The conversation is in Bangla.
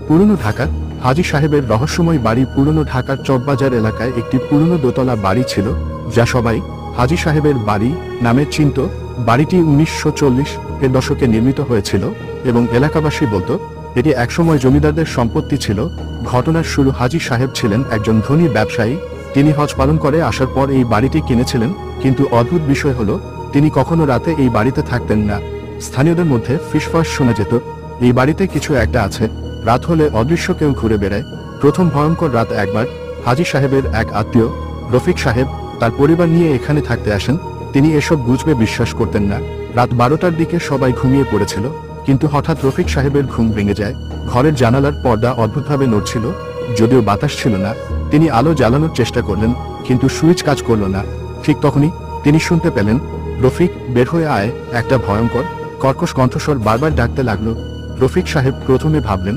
পুরনো ঢাকা। হাজী সাহেবের রহস্যময় বাড়ি। পুরনো ঢাকার চকবাজার এলাকায় একটি পুরনো দোতলা বাড়ি ছিল, যা সবাই হাজী সাহেবের বাড়ি নামে চিনত। বাড়িটি 1940-এর দশকে নির্মিত হয়েছিল এবং এলাকাবাসী বলতো এটি একসময় জমিদারদের সম্পত্তি ছিল। ঘটনার শুরু। হাজী সাহেব ছিলেন একজন ধনী ব্যবসায়ী। তিনি হজ পালন করে আসার পর এই বাড়িটি কিনেছিলেন, কিন্তু অদ্ভুত বিষয় হলো তিনি কখনো রাতে এই বাড়িতে থাকতেন না। স্থানীয়দের মধ্যে ফিসফাস শোনা যেত, এই বাড়িতে কিছু একটা আছে। রাত হলে অদৃশ্য কেউ ঘুরে বেড়ায়। প্রথম ভয়ঙ্কর রাত একবার হাজী সাহেবের এক আত্মীয় রফিক সাহেব তার পরিবার নিয়ে এখানে থাকতে আসেন। তিনি এসব গুজবে বিশ্বাস করতেন না। রাত 12টার দিকে সবাই ঘুমিয়ে পড়েছিল, কিন্তু হঠাৎ রফিক সাহেবের ঘুম ভেঙে যায়। ঘরের জানালার পর্দা অদ্ভুতভাবে নড়ছিল, যদিও বাতাস ছিল না। তিনি আলো জ্বালানোর চেষ্টা করলেন, কিন্তু সুইচ কাজ করল না। ঠিক তখনই তিনি শুনতে পেলেন, রফিক, বের হয়ে আয়। একটা ভয়ঙ্কর কর্কশ কণ্ঠস্বর বারবার ডাকতে লাগলো। রফিক সাহেব প্রথমে ভাবলেন